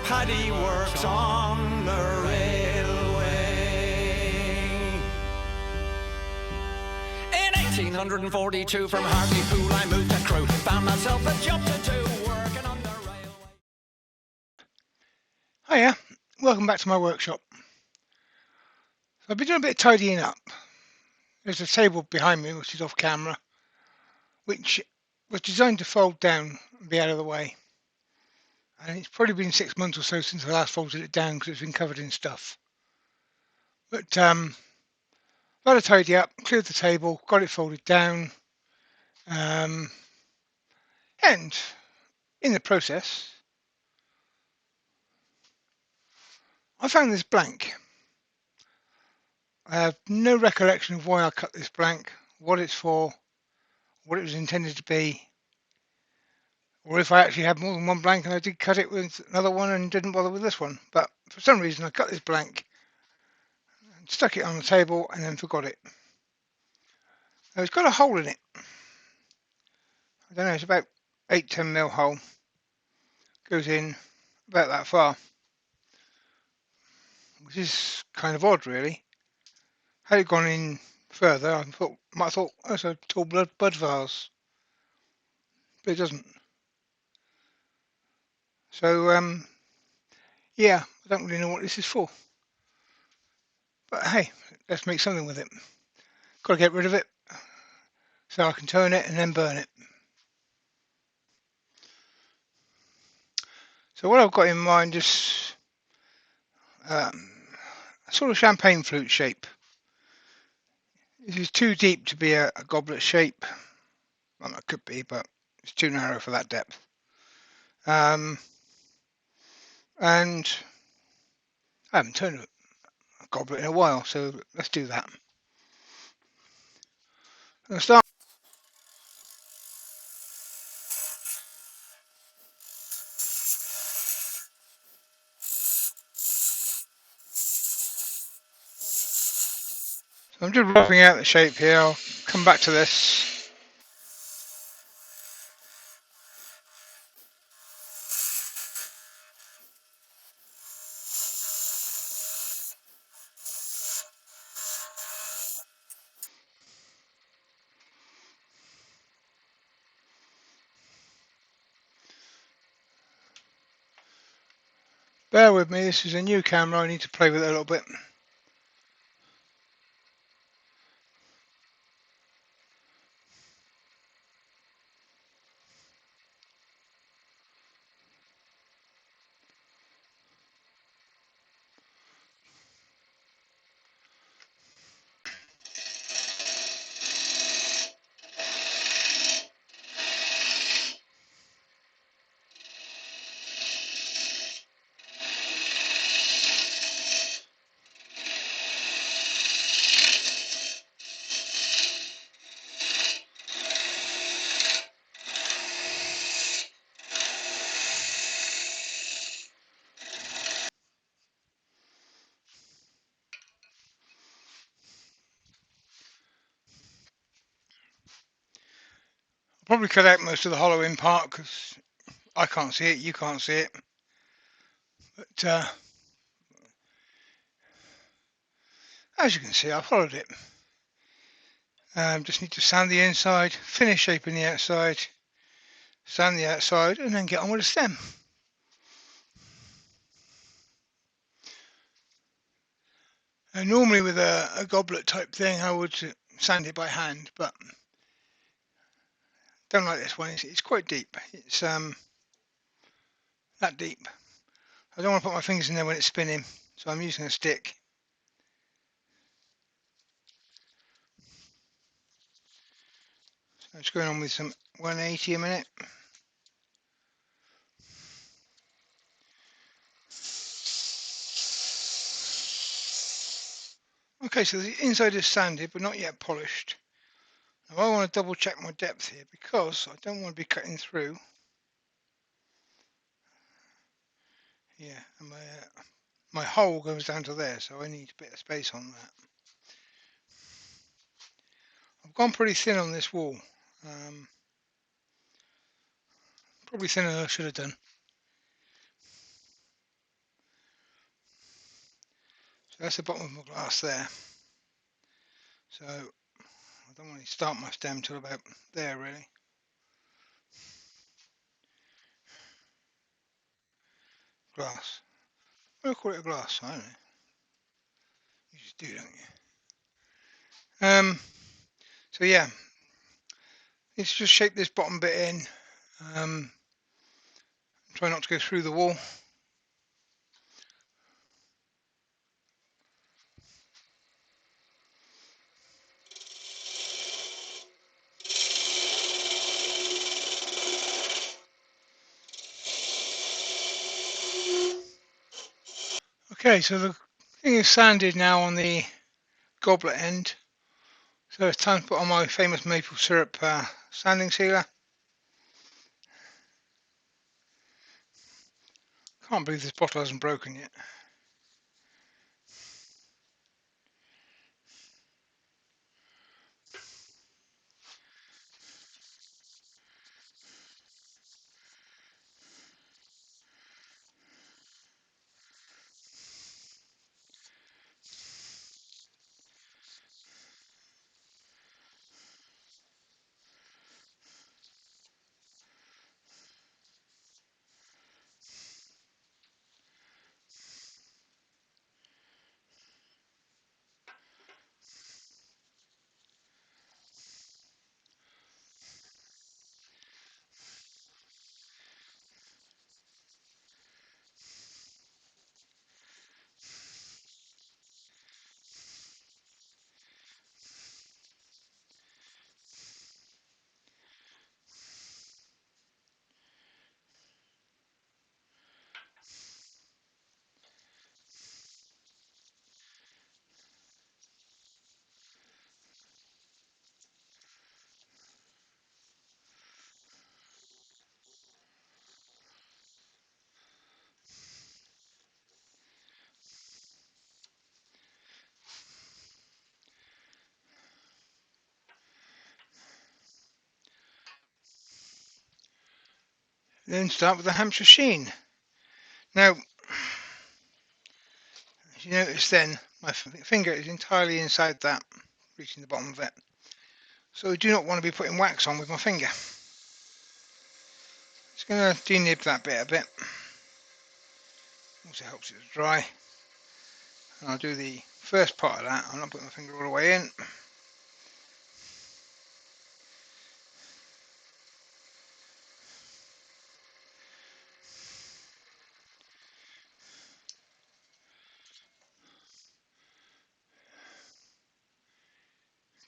paddy works on the railway. In 1842 from Hartlepool I moved to Crewe, found myself a job to do, working on the railway. Hiya, welcome back to my workshop. So I've been doing a bit of tidying up. There's a table behind me which is off camera, which was designed to fold down and be out of the way. And it's probably been 6 months or so since I last folded it down because it's been covered in stuff. But got to tidy up, cleared the table, got it folded down, and in the process, I found this blank. I have no recollection of why I cut this blank, what it's for, what it was intended to be, or if I actually had more than one blank and I did cut it with another one and didn't bother with this one. But for some reason I cut this blank and stuck it on the table and then forgot it. Now it's got a hole in it. I don't know, it's about 8-10 mil hole. Goes in about that far, which is kind of odd really. Had it gone in further, might have thought that's a tall bud vase, but it doesn't. So yeah, I don't really know what this is for. But hey, let's make something with it. Got to get rid of it so I can turn it and then burn it. So what I've got in mind is a sort of champagne flute shape. This is too deep to be a goblet shape. Well, it could be, but it's too narrow for that depth. And I haven't turned a goblet in a while, so let's do that. I'm gonna start. So I'm just roughing out the shape here. I'll come back to this. Bear with me, this is a new camera, I need to play with it a little bit. I'll probably cut out most of the hollow in part because I can't see it, you can't see it. But as you can see, I followed it. Just need to sand the inside, finish shaping the outside, sand the outside, and then get on with the stem. And normally with a goblet type thing, I would sand it by hand, but don't like this one. It's quite deep. It's that deep. I don't want to put my fingers in there when it's spinning, so I'm using a stick. So it's going on with some 180 a minute. Okay, so the inside is sanded but not yet polished. Now I want to double check my depth here because I don't want to be cutting through. Yeah, and my hole goes down to there, so I need a bit of space on that. I've gone pretty thin on this wall. Probably thinner than I should have done. that's the bottom of my glass there. So I don't want to start my stem till about there really. Glass. I'll call it a glass, I don't know. You just do, don't you? So yeah, let's just shape this bottom bit in. Try not to go through the wall. Okay, so the thing is sanded now on the goblet end. So it's time to put on my famous maple syrup sanding sealer. Can't believe this bottle hasn't broken yet. Then start with the Hampshire sheen. Now, as you notice then, my finger is entirely inside that, reaching the bottom of it. So I do not want to be putting wax on with my finger. Just going to denib that bit a bit. Also helps it to dry. And I'll do the first part of that. I'm not putting my finger all the way in.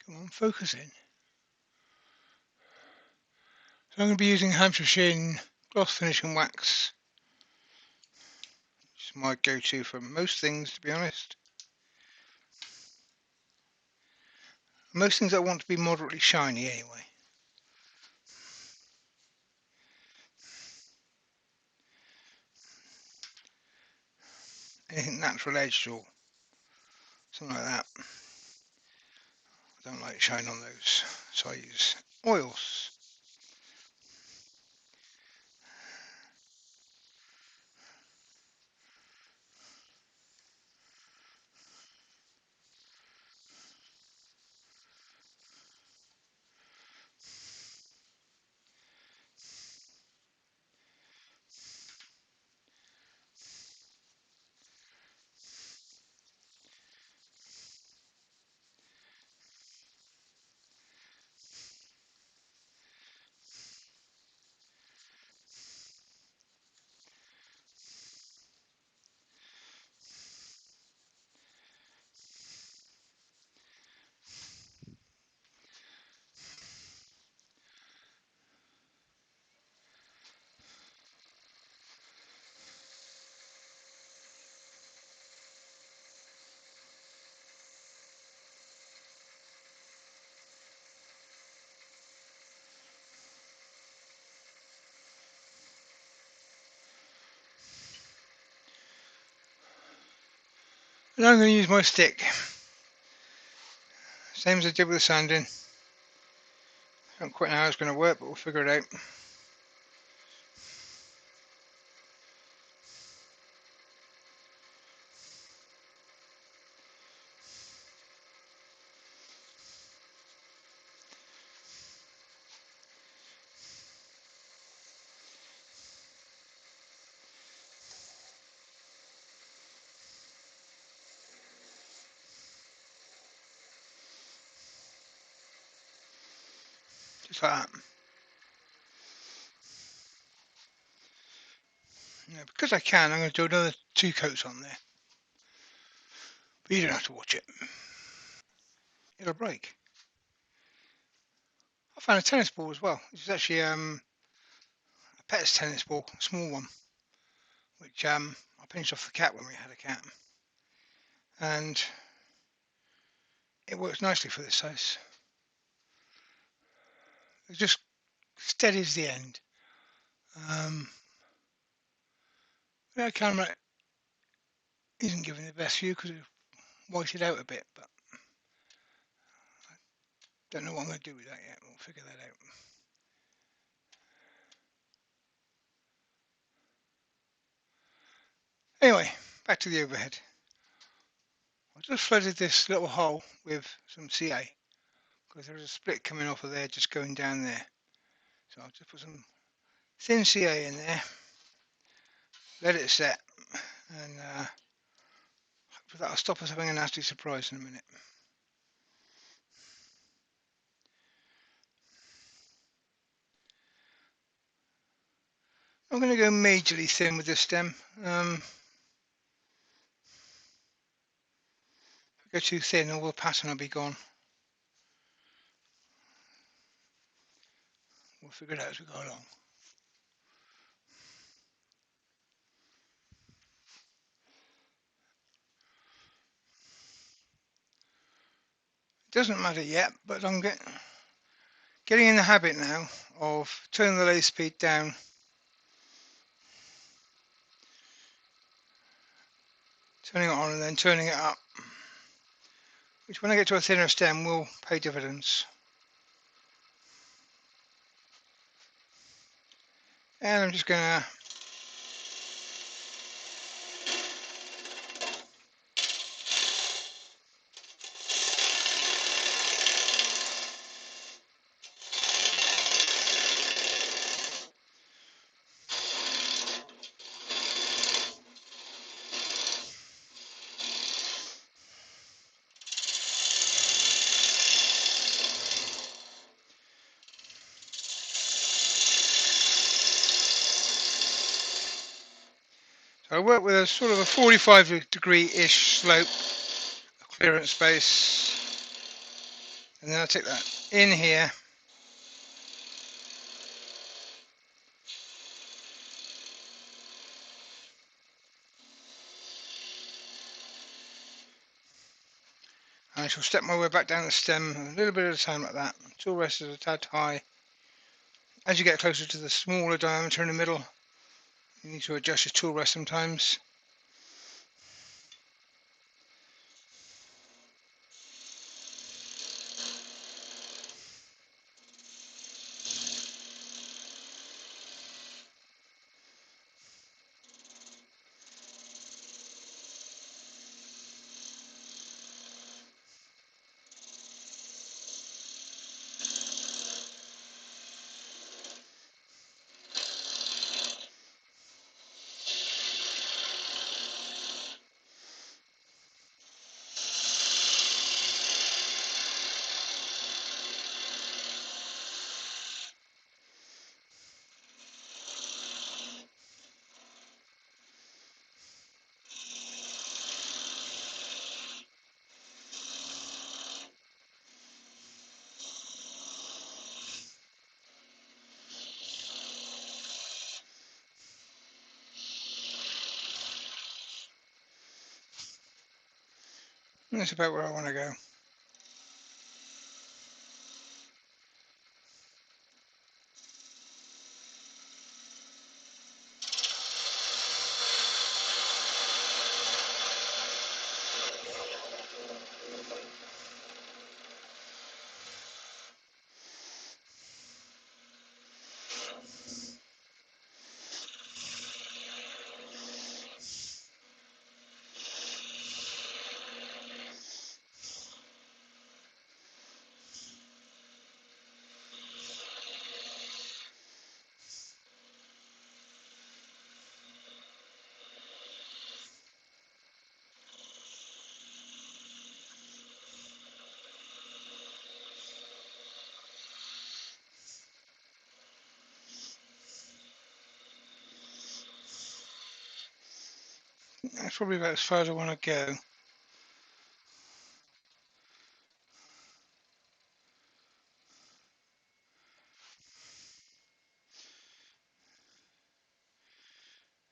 Come on, focus in. So I'm going to be using Hampshire sheen gloss finishing wax. Which is my go-to for most things, to be honest. Most things I want to be moderately shiny anyway. Anything natural edged or something like that. I don't like shine on those, so I use oils. And I'm going to use my stick. Same as I did with the sanding. I don't quite know how it's going to work, but we'll figure it out. just like that. Now, because I can, I'm going to do another 2 coats on there, but you don't have to watch it. It'll break. I found a tennis ball as well. This is actually a pet's tennis ball, a small one, which I pinched off the cat when we had a cat, and it works nicely for this size. It just steadies the end. The camera isn't giving the best view because it's whited out a bit, but I don't know what I'm going to do with that yet. We'll figure that out. Anyway, back to the overhead. I just flooded this little hole with some CA because there's a split coming off of there just going down there. So I'll just put some thin CA in there, let it set, and hopefully that'll stop us having a nasty surprise in a minute. I'm going to go majorly thin with this stem. If I go too thin, all the pattern will be gone. We'll figure it out as we go along. It doesn't matter yet, but I'm getting in the habit now of turning the lathe speed down, turning it on and then turning it up, which when I get to a thinner stem will pay dividends. And I'm just going to I work with a sort of a 45-degree-ish slope, clearance space, and then I take that in here, and I shall step my way back down the stem a little bit at a time like that. Tool rest is a tad high. As you get closer to the smaller diameter in the middle, you need to adjust your tool rest sometimes. And that's about where I want to go. That's probably about as far as I want to go.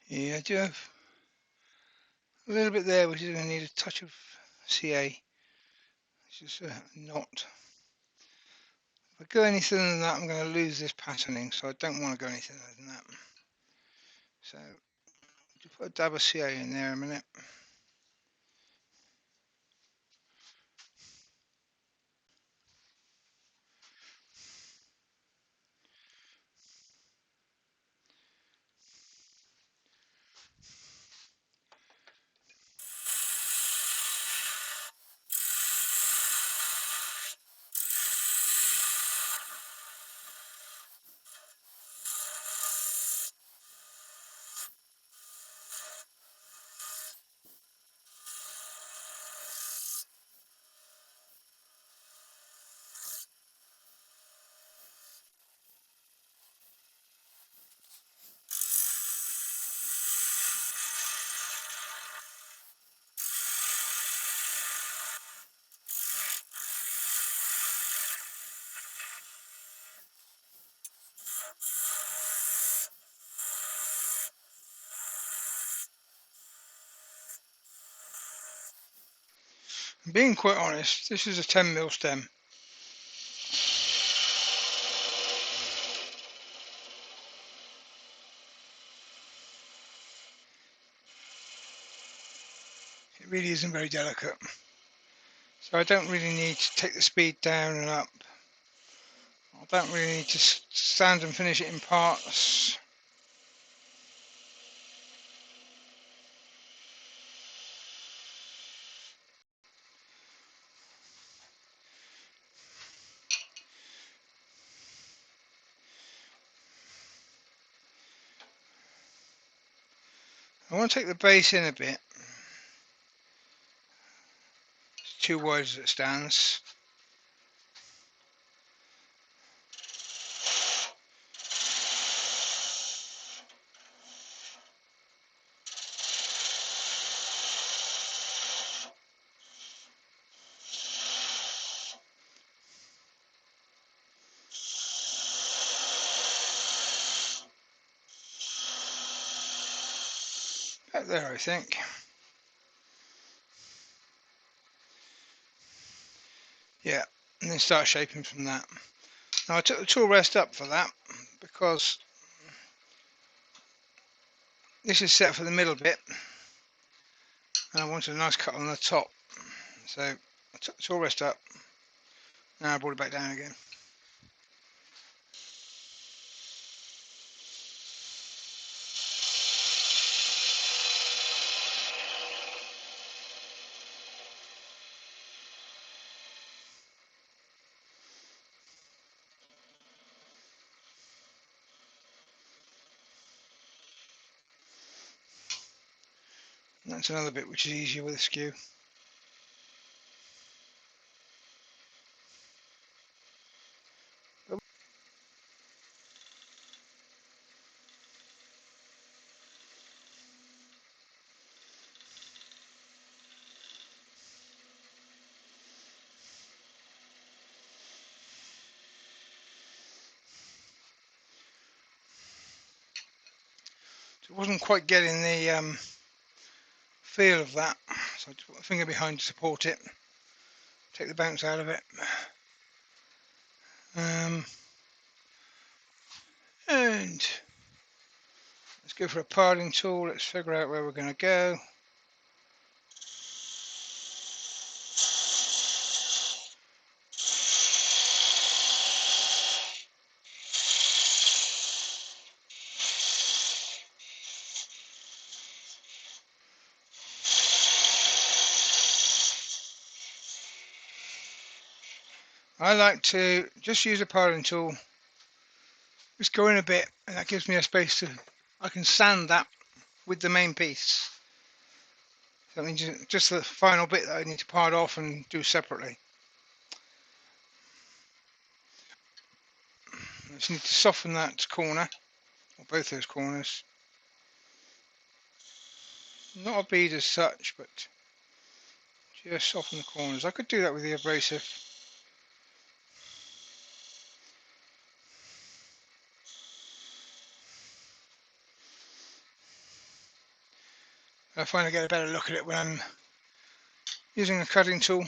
Yeah, I do have a little bit there, which is going to need a touch of CA. It's just a knot. If I go any thinner than that, I'm going to lose this patterning, so I don't want to go any thinner than that. So, just put a dab of CA in there a minute. Being quite honest, this is a 10mm stem. It really isn't very delicate. So I don't really need to take the speed down and up. I don't really need to sand and finish it in parts. I want to take the base in a bit. It's too wide as it stands. About there, I think. Yeah, and then start shaping from that. Now I took the tool rest up for that because this is set for the middle bit and I wanted a nice cut on the top. So I took the tool rest up, now I brought it back down again. And that's another bit which is easier with a skew. So it wasn't quite getting the feel of that, so I just put my finger behind to support it, take the bounce out of it. And let's go for a piling tool, let's figure out where we're going to go. I like to just use a piling tool, just go in a bit, and that gives me a space to, I can sand that with the main piece. So that means just the final bit that I need to part off and do separately. I just need to soften that corner, or both those corners. Not a bead as such, but just soften the corners. I could do that with the abrasive. I find I get a better look at it when I'm using a cutting tool.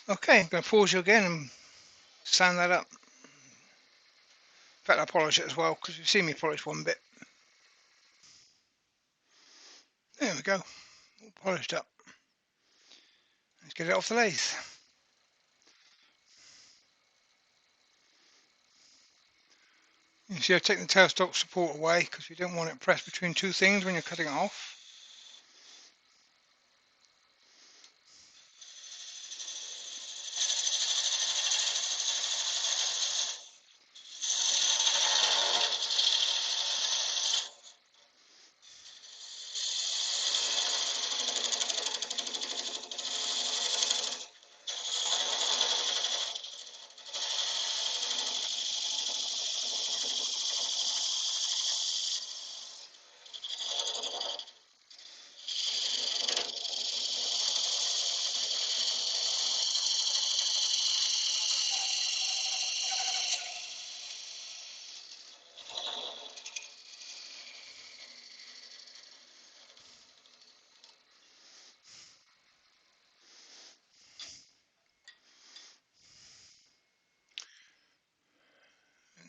Okay, I'm going to pause you again and sand that up. In fact, I'll polish it as well because you've seen me polish one bit. There we go, all polished up. Let's get it off the lathe. You see I've taken the tailstock support away because you don't want it pressed between two things when you're cutting it off.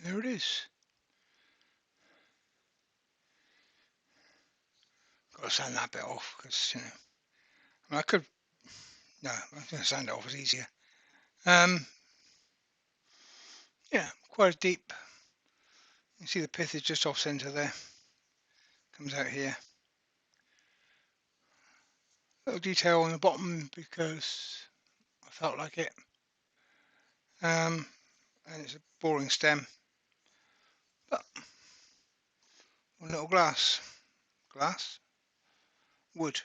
And there it is. Got to sand that bit off because, you know, I could, no, I'm going to sand it off, it's easier. Yeah, quite a deep. You see the pith is just off center there. Comes out here. Little detail on the bottom because I felt like it. And it's a boring stem, but one little glass, wood.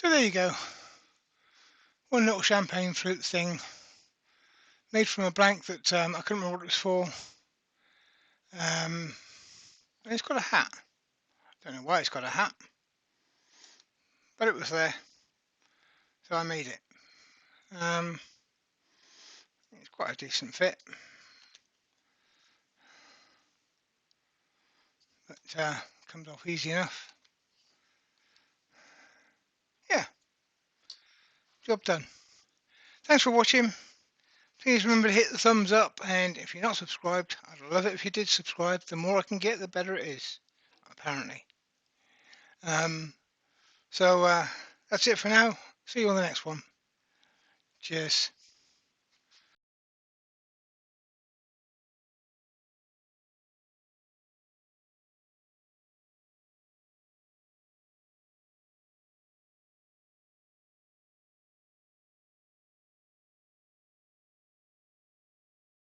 So there you go. One little champagne flute thing made from a blank that I couldn't remember what it was for. And it's got a hat. Don't know why it's got a hat, but it was there, so I made it. It's quite a decent fit, but comes off easy enough. Yeah, job done. Thanks for watching. Please remember to hit the thumbs up, and if you're not subscribed, I'd love it if you did subscribe. The more I can get, the better it is, apparently. So that's it for now. See you on the next one. Cheers.